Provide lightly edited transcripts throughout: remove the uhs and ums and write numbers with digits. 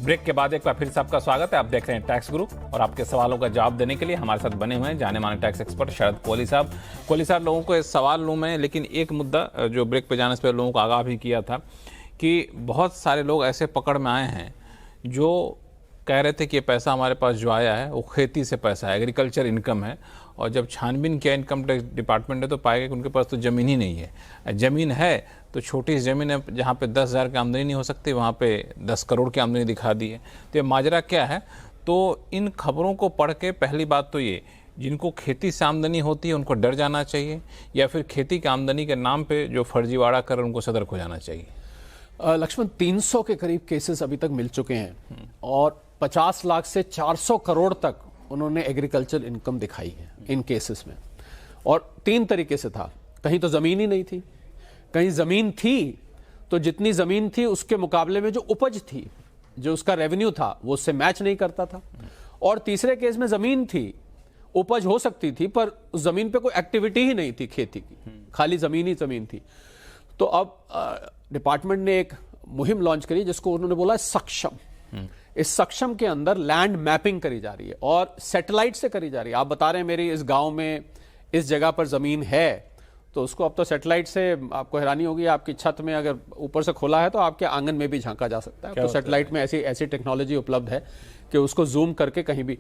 Break के बाद एक बार फिर से आपका स्वागत है। आप देख रहे हैं टैक्स गुरु और आपके सवालों का जवाब देने के लिए हमारे साथ बने हुए हैं जाने माने टैक्स एक्सपर्ट शरद कोहली साहब। कोहली साहब, लोगों को सवाल लूँ मैं, लेकिन एक मुद्दा जो ब्रेक पे जाने से पहले लोगों को आगाह भी किया था कि बहुत सारे लोग ऐसे पकड़ में आए हैं जो कह रहे थे कि ये पैसा हमारे पास जो आया है वो खेती से पैसा है, एग्रीकल्चर इनकम है, और जब छानबीन किया इनकम टैक्स डिपार्टमेंट ने तो पाया कि उनके पास तो ज़मीन ही नहीं है। ज़मीन है तो छोटी सी ज़मीन है, जहाँ पे 10,000 की आमदनी नहीं हो सकती वहाँ पे 10 करोड़ की आमदनी दिखा दी है। तो ये माजरा क्या है? तो इन खबरों को पढ़ के पहली बात तो ये, जिनको खेती से आमदनी होती है उनको डर जाना चाहिए, या फिर खेती की आमदनी के नाम पे जो फर्जीवाड़ा कर उनको सतर्क हो जाना चाहिए? लक्ष्मण, 300 के करीब केसेस अभी तक मिल चुके हैं और 50 लाख से 400 करोड़ तक उन्होंने एग्रीकल्चर इनकम दिखाई है इन केसेस में। और 3 तरीके से था, कहीं तो ज़मीन ही नहीं थी, कहीं ज़मीन थी तो जितनी ज़मीन थी उसके मुकाबले में जो उपज थी, जो उसका रेवेन्यू था वो उससे मैच नहीं करता था, और तीसरे केस में ज़मीन थी, उपज हो सकती थी पर उस ज़मीन पे कोई एक्टिविटी ही नहीं थी खेती की, खाली ज़मीन ही ज़मीन थी। तो अब डिपार्टमेंट ने एक मुहिम लॉन्च करी जिसको उन्होंने बोला सक्षम। इस सक्षम के अंदर लैंड मैपिंग करी जा रही है और सैटेलाइट से करी जा रही है। आप बता रहे हैं मेरी इस गांव में इस जगह पर ज़मीन है, तो उसको अब तो सैटेलाइट से आपको हैरानी होगी, आपकी छत में अगर ऊपर से खोला है तो आपके आंगन में भी झांका जा सकता है। तो सैटेलाइट में ऐसी टेक्नोलॉजी उपलब्ध है कि उसको जूम करके कहीं भी,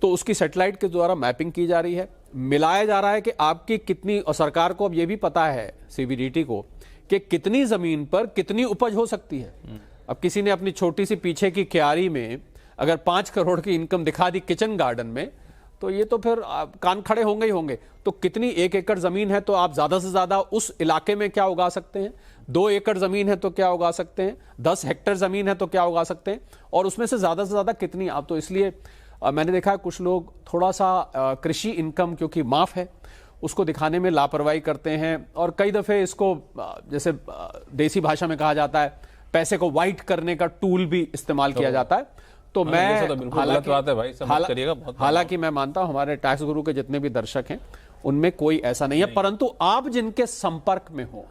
तो उसकी सैटेलाइट के द्वारा मैपिंग की जा रही है, मिलाया जा रहा है कि आपकी कितनी, और सरकार को अब ये भी पता है सीबीडीटी को कि कितनी ज़मीन पर कितनी उपज हो सकती है। अब किसी ने अपनी छोटी सी पीछे की क्यारी में अगर 5 करोड़ की इनकम दिखा दी किचन गार्डन में, तो ये तो फिर कान खड़े होंगे ही होंगे। तो कितनी 1 एकड़ ज़मीन है तो आप ज़्यादा से ज़्यादा उस इलाके में क्या उगा सकते हैं, 2 एकड़ ज़मीन है तो क्या उगा सकते हैं, 10 हेक्टेयर ज़मीन है तो क्या उगा सकते हैं, और उसमें से ज़्यादा कितनी आप। तो इसलिए मैंने देखा है कुछ लोग थोड़ा सा कृषि इनकम क्योंकि माफ़ है उसको दिखाने में लापरवाही करते हैं, और कई दफ़े इसको जैसे देसी भाषा में कहा जाता है पैसे को वाइट करने का टूल भी इस्तेमाल किया जाता है। तो मैं हालांकि मैं मानता हूं हमारे टैक्स गुरु के जितने भी दर्शक हैं उनमें कोई ऐसा नहीं है, परंतु आप जिनके संपर्क में हो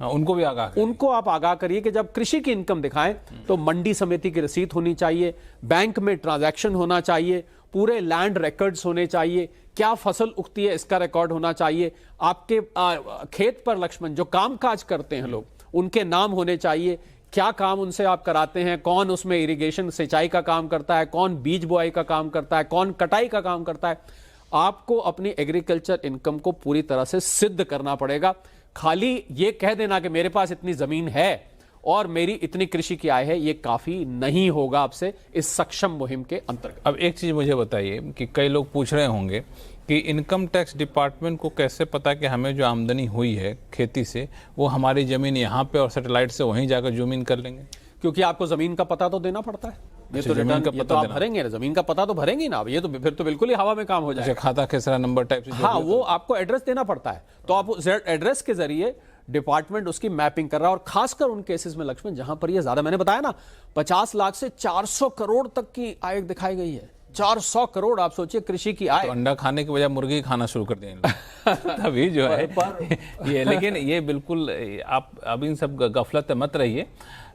उनको आप आगाह करिए कि जब कृषि की इनकम दिखाएं तो मंडी समिति की रसीद होनी चाहिए, बैंक में ट्रांजैक्शन होना चाहिए, पूरे लैंड रिकॉर्ड्स होने चाहिए, क्या फसल उगती है इसका रिकॉर्ड होना चाहिए, आपके खेत पर लक्ष्मण जो काम काज करते हैं लोग उनके नाम होने चाहिए, क्या काम उनसे आप कराते हैं, कौन उसमें इरिगेशन सिंचाई का काम करता है, कौन बीज बुआई का काम करता है, कौन कटाई का काम करता है। आपको अपनी एग्रीकल्चर इनकम को पूरी तरह से सिद्ध करना पड़ेगा। खाली ये कह देना कि मेरे पास इतनी जमीन है और मेरी इतनी कृषि की आय है, ये काफी नहीं होगा आपसे इस सक्षम मुहिम के अंतर्गत। अब एक चीज मुझे बताइए कि कई लोग पूछ रहे होंगे कि इनकम टैक्स डिपार्टमेंट को कैसे पता कि हमें जो आमदनी हुई है खेती से वो हमारी ज़मीन यहाँ पे और सैटेलाइट से वहीं जाकर जूम इन कर लेंगे? क्योंकि आपको ज़मीन का पता तो देना पड़ता है। ये तो रिटर्न का पता आप भरेंगे ना, ज़मीन का पता तो भरेंगे ना, ये तो फिर तो बिल्कुल ही हवा में काम हो जाएगा। खाता खेसरा नंबर टाइप से, हाँ, वो आपको एड्रेस देना पड़ता है, तो आप उस एड्रेस के जरिए डिपार्टमेंट उसकी मैपिंग कर रहा है। और खासकर उन केसेस में लक्ष्मण जहां पर ये ज्यादा, मैंने बताया ना 50 लाख से 400 करोड़ तक की आय दिखाई गई है। 400 करोड़ आप सोचिए कृषि की आय। तो अंडा खाने की बजाय मुर्गी खाना शुरू कर दें तभी जो है ये। लेकिन ये बिल्कुल आप अब इन सब गफलत मत रहिए।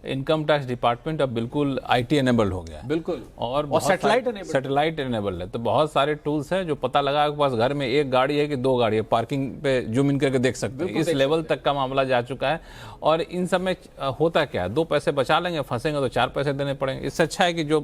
इनकम टैक्स डिपार्टमेंट अब बिल्कुल IT एनेबल्ड हो गया है, बिल्कुल, और सैटेलाइट एनेबल्ड है। तो बहुत सारे टूल्स हैं जो पता लगा आपके पास घर में 1 गाड़ी है कि 2 गाड़ी है, पार्किंग पे जूम इन करके देख सकते हैं। इस लेवल तक का मामला जा चुका है। और इन सब में होता क्या है, 2 पैसे बचा लेंगे, फंसेंगे तो 4 पैसे देने पड़ेंगे। इससे अच्छा है कि जो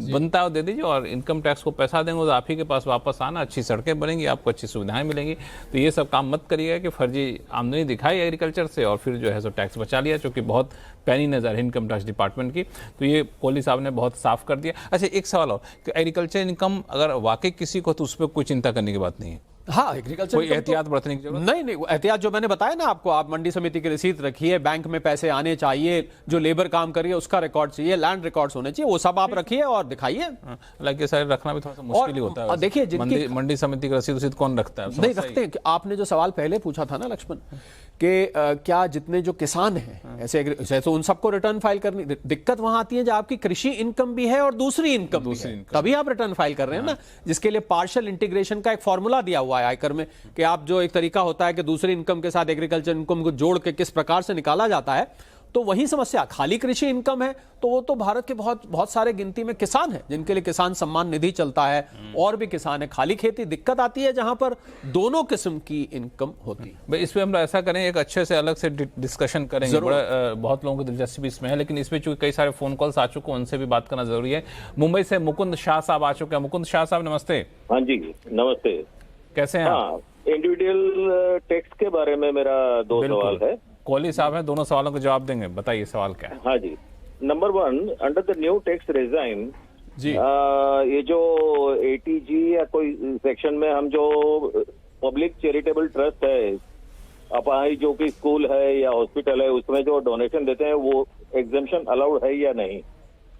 बनता है वो दे दीजिए, और इनकम टैक्स को पैसा देंगे तो आप ही के पास वापस आना, अच्छी सड़कें बनेंगी, आपको अच्छी सुविधाएं मिलेंगी। तो ये सब काम मत करिएगा कि फर्जी आमदनी दिखाई एग्रीकल्चर से और फिर जो है सो टैक्स बचा लिया, जो कि बहुत पैनी नज़र है इनकम टैक्स डिपार्टमेंट की। तो ये कोहली साहब ने बहुत साफ कर दिया। अच्छा, एक सवाल और कि एग्रीकल्चर इनकम अगर वाकई किसी को, तो उस पर कोई चिंता करने की बात नहीं है? हाँ, एग्रीकल्चर कोई एहतियात बरतने की जरूरत नहीं। एहतियात जो मैंने बताया ना आपको, आप मंडी समिति की रसीद रखिए, बैंक में पैसे आने चाहिए, जो लेबर काम करिए उसका रिकॉर्ड चाहिए, लैंड रिकॉर्ड्स होने चाहिए, वो सब आप रखिए और दिखाइए। हालांकि सर रखना भी थोड़ा सा मुश्किल ही होता है। देखिए, मंडी समिति की रसीद कौन रखता है? नहीं रखते। आपने जो सवाल पहले पूछा था ना लक्ष्मण कि क्या जितने जो किसान हैं ऐसे तो उन सबको रिटर्न फाइल करनी, दिक्कत वहां आती है जब आपकी कृषि इनकम भी है और दूसरी इनकम भी है, तभी आप रिटर्न फाइल कर रहे हैं ना, जिसके लिए पार्शियल इंटीग्रेशन का एक फॉर्मूला दिया हुआ है आयकर में कि आप जो एक तरीका होता है कि दूसरी इनकम के साथ एग्रीकल्चर इनकम को जोड़ के किस प्रकार से निकाला जाता है, तो वही समस्या, खाली कृषि इनकम है तो वो तो भारत के बहुत बहुत सारे गिनती में किसान हैं जिनके लिए किसान सम्मान निधि चलता है, और भी किसान है। खाली खेती दिक्कत आती है जहां पर दोनों किस्म की इनकम होती है। भाई इस पे हम ऐसा करें, एक अच्छे से अलग से डिस्कशन करेंगे, बड़ा बहुत लोगों की दिलचस्पी इसमें है, लेकिन इसमें चूंकि कई सारे फोन कॉल्स आ चुके हैं उनसे भी बात करना जरूरी है। मुंबई से मुकुंद शाह साहब आ चुके हैं। मुकुंद शाह साहब नमस्ते। हाँ जी नमस्ते। कैसे हैं आप? हाँ, इंडिविजुअल टैक्स के बारे में मेरा दो सवाल है। कोहली साहब हैं, दोनों सवालों के जवाब देंगे। बताइए सवाल क्या है। हाँ जी, number 1, under the new tax regime जी ये जो ATG या कोई सेक्शन में हम जो पब्लिक चैरिटेबल ट्रस्ट है, अपाई जो कि स्कूल है या हॉस्पिटल है, उसमें जो डोनेशन देते हैं वो एग्जेम्पशन अलाउड है या नहीं।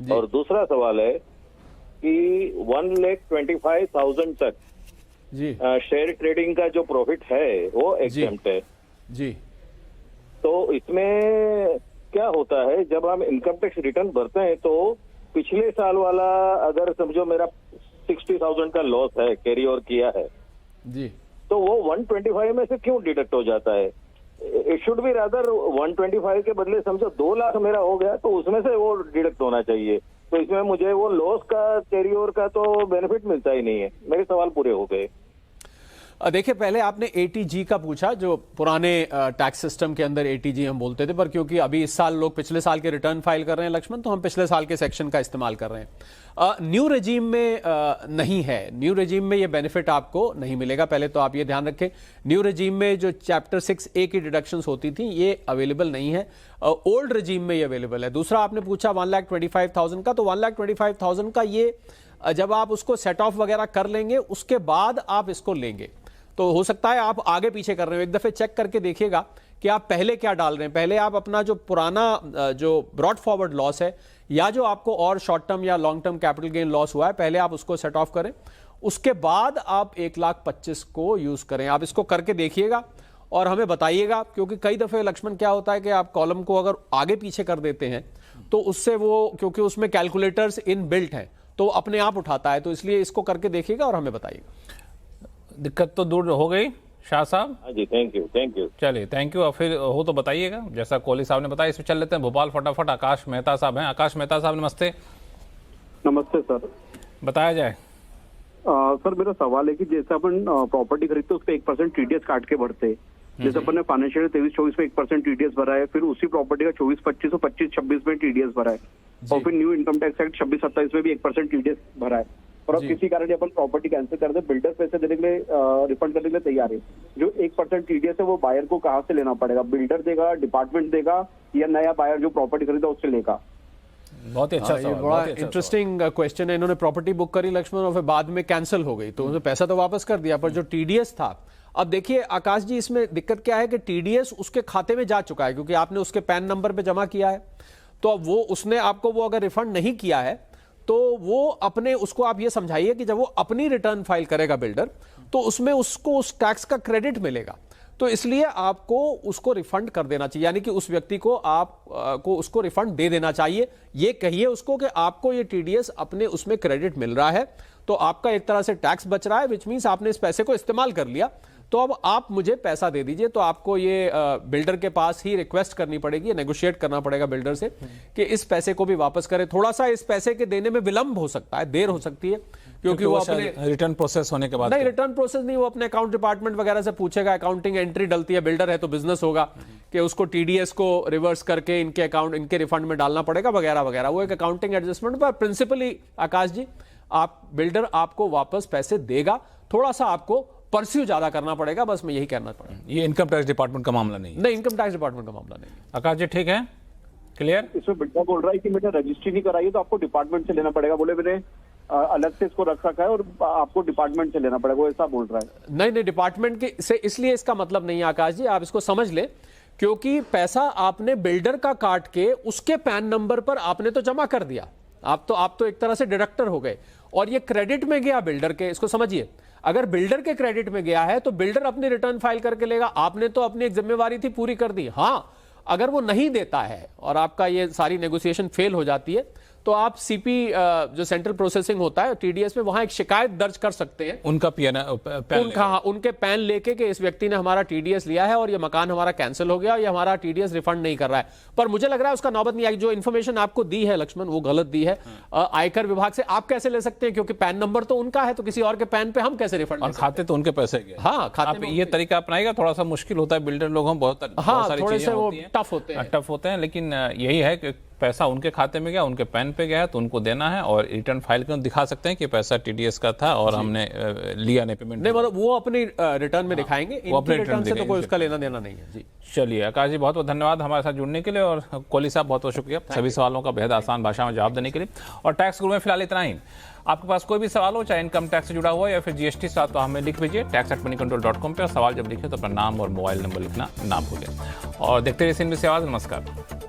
और दूसरा सवाल है कि 1,25,000 तक जी शेयर ट्रेडिंग का जो प्रॉफिट है वो एग्जेम्प्ट है। जी तो इसमें क्या होता है, जब हम इनकम टैक्स रिटर्न भरते हैं तो पिछले साल वाला अगर समझो मेरा 60,000 का लॉस है, कैरी ओवर किया है, जी तो वो 125 में से क्यों डिडक्ट हो जाता है? इट शुड बी रादर 125 के बदले समझो 2 लाख मेरा हो गया तो उसमें से वो डिडक्ट होना चाहिए। तो इसमें मुझे वो लॉस का कैरी ओवर का तो बेनिफिट मिलता ही नहीं है। मेरे सवाल पूरे हो गए। देखिए, पहले आपने ATG का पूछा, जो पुराने टैक्स सिस्टम के अंदर ATG हम बोलते थे, पर क्योंकि अभी इस साल लोग पिछले साल के रिटर्न फाइल कर रहे हैं लक्ष्मण, तो हम पिछले साल के सेक्शन का इस्तेमाल कर रहे हैं। न्यू रेजीम में नहीं है, न्यू रेजीम में ये बेनिफिट आपको नहीं मिलेगा। पहले तो आप ये ध्यान रखें, न्यू रेजीम में जो चैप्टर 6A की डिडक्शंस होती थी ये अवेलेबल नहीं है, ओल्ड रेजीम में ये अवेलेबल है। दूसरा आपने पूछा 1,25,000 का, तो 1,25,000 का ये जब आप उसको सेट ऑफ वगैरह कर लेंगे उसके बाद आप इसको लेंगे, तो हो सकता है आप आगे पीछे कर रहे हो। एक दफे चेक करके देखिएगा कि आप पहले क्या डाल रहे हैं। पहले आप अपना जो पुराना जो ब्रॉड फॉरवर्ड लॉस है या जो आपको और शॉर्ट टर्म या long term capital gain loss हुआ है, पहले आप उसको सेट ऑफ करें, उसके बाद आप 1,25,000 को यूज करें। आप इसको करके देखिएगा और हमें बताइएगा, क्योंकि कई दफे लक्ष्मण क्या होता है कि आप कॉलम को अगर आगे पीछे कर देते हैं तो उससे वो, क्योंकि उसमें कैलकुलेटर्स इन बिल्ट हैं, तो अपने आप उठाता है। तो इसलिए इसको करके देखिएगा और हमें बताइएगा। दिक्कत तो दूर हो गई शाह साहब? हाँ जी, थैंक यू। चलिए, थैंक यू। और फिर हो तो बताइएगा, जैसा कोहली साहब ने बताया। इसमें चल लेते हैं भोपाल फटाफट। आकाश मेहता साहब हैं। आकाश मेहता साहब नमस्ते। नमस्ते सर। बताया जाए। सर मेरा सवाल है कि जैसे अपन प्रॉपर्टी खरीदते उस पर 1% TDS काट के भरते, जैसे अपन ने फाइनेंशियल 23-24 में 1% TDS भरा है, फिर उसी प्रॉपर्टी का 24-25 और 25-26 में TDS भरा है, और फिर न्यू इनकम टैक्स एक्ट 26-27 में भी 1% TDS भरा है, और अब किसी कारण अपन प्रॉपर्टी कैंसिल कर दे, बिल्डर पैसे देने के लिए रिफंड करने के लिए तैयार है। जो 1% TDS है वो बायर को कहाँ से लेना पड़ेगा? बिल्डर देगा, डिपार्टमेंट देगा, या नया बायर जो प्रॉपर्टी खरीदा उससे लेगा? बहुत ही अच्छा ये सवाल, बड़ा बहुत ही अच्छा इंटरेस्टिंग क्वेश्चन है। इन्होंने प्रॉपर्टी बुक करी लक्ष्मण और फिर बाद में कैंसिल हो गई, तो उन्होंने पैसा तो वापस कर दिया, पर जो TDS था, अब देखिए आकाश जी, इसमें दिक्कत क्या है कि TDS उसके खाते में जा चुका है, क्योंकि आपने उसके पैन नंबर पे जमा किया है। तो अब वो उसने आपको वो अगर रिफंड नहीं किया है तो वो अपने, उसको आप ये समझाइए कि जब वो अपनी रिटर्न फाइल करेगा बिल्डर, तो उसमें उसको उस टैक्स का क्रेडिट मिलेगा। तो इसलिए आपको उसको रिफंड कर देना चाहिए, यानी कि उस व्यक्ति को को उसको रिफंड दे देना चाहिए। ये कहिए उसको कि आपको ये TDS अपने उसमें क्रेडिट मिल रहा है, तो आपका एक तरह से टैक्स बच रहा है, विच मीन्स आपने इस पैसे को इस्तेमाल कर लिया, तो अब आप मुझे पैसा दे दीजिए। तो आपको ये बिल्डर के पास ही रिक्वेस्ट करनी पड़ेगी, नेगोशिएट करना पड़ेगा बिल्डर से कि इस पैसे को भी वापस करें। थोड़ा सा इस पैसे के देने में विलंब हो सकता है, देर हो सकती है, क्योंकि वो अपने रिटर्न प्रोसेस होने के बाद नहीं, रिटर्न प्रोसेस नहीं, वो अपने अकाउंट डिपार्टमेंट वगैरह से पूछेगा, अकाउंटिंग एंट्री डलती है, बिल्डर है तो बिजनेस होगा कि उसको TDS को रिवर्स करके इनके अकाउंट, इनके रिफंड में डालना पड़ेगा वगैरह वगैरह। वो एक अकाउंटिंग एडजस्टमेंट, पर प्रिंसिपली आकाश जी, आप बिल्डर आपको वापस पैसे देगा, थोड़ा सा आपको परस्यू ज्यादा करना पड़ेगा, बस मैं यही कहना पड़ेगा। ये इनकम टैक्स डिपार्टमेंट का मामला नहीं है। नहीं, इनकम टैक्स डिपार्टमेंट का मामला नहीं। आकाश जी ठीक है, क्लियर? इसमें बिल्डर बोल रहा है कि मैंने रजिस्ट्री नहीं कराई है तो आपको डिपार्टमेंट से लेना पड़ेगा, बोले मैंने अलग से इसको रख रखा है और आपको डिपार्टमेंट से लेना पड़ेगा, वो ऐसा बोल रहा है। नहीं, डिपार्टमेंट के से इसलिए इसका मतलब नहीं है आकाश जी, आप इसको समझ ले, क्योंकि पैसा आपने बिल्डर का काट के उसके पैन नंबर पर आपने तो जमा कर दिया, आप तो एक तरह से डिडक्टर हो गए, और ये क्रेडिट में गया बिल्डर के। इसको समझिए, अगर बिल्डर के क्रेडिट में गया है तो बिल्डर अपनी रिटर्न फाइल करके लेगा, आपने तो अपनी एक जिम्मेवारी थी पूरी कर दी। हाँ, अगर वो नहीं देता है और आपका ये सारी नेगोशिएशन फेल हो जाती है, तो आप सीपी जो सेंट्रल प्रोसेसिंग होता है टीडीएस में, वहां एक शिकायत दर्ज कर सकते हैं। उनका पैन उनके पैन लेके कि इस व्यक्ति ने हमारा टीडीएस लिया है और ये मकान हमारा कैंसिल हो गया, या हमारा टीडीएस रिफंड नहीं कर रहा है। पर मुझे लग रहा है उसका नौबत नहीं आई। जो इन्फॉर्मेशन आपको दी है लक्ष्मण, वो गलत दी है। आयकर विभाग से आप कैसे ले सकते हैं, क्योंकि पैन नंबर तो उनका है, तो किसी और के पैन पे हम कैसे रिफंड, और खाते तो उनके पैसे गए। हाँ, खाते आप ये तरीका अपनाएगा, थोड़ा सा मुश्किल होता है, बिल्डर लोग हम बहुत सारी थोड़े चीजें से वो होती हैं, टफ होते हैं, लेकिन यही है कि पैसा उनके खाते में गया, उनके पैन पे गया है, तो उनको देना है और रिटर्न फाइल कर दिखा सकते हैं कि पैसा टीडीएस का था और हमने लिया नहीं पेमेंट। नहीं, मतलब वो अपनी रिटर्न में दिखाएंगे, वो अपने रिटर्न से तो कोई उसका लेना देना नहीं है जी। चलिए आकाश जी, बहुत बहुत धन्यवाद हमारे साथ जुड़ने के लिए, और कोहली साहब बहुत बहुत शुक्रिया सभी सवालों का बेहद आसान भाषा में जवाब देने के लिए। और टैक्स गुरु में फिलहाल इतना ही। आपके पास कोई भी सवाल हो, चाहे इनकम टैक्स से जुड़ा हुआ या फिर जीएसटी से, तो हमें लिख भेजिए tax@moneycontrol.com पे। और सवाल जब लिखे तो अपना नाम और मोबाइल नंबर लिखना ना भूलें। और देखते रहिए CNBC आवाज़। नमस्कार।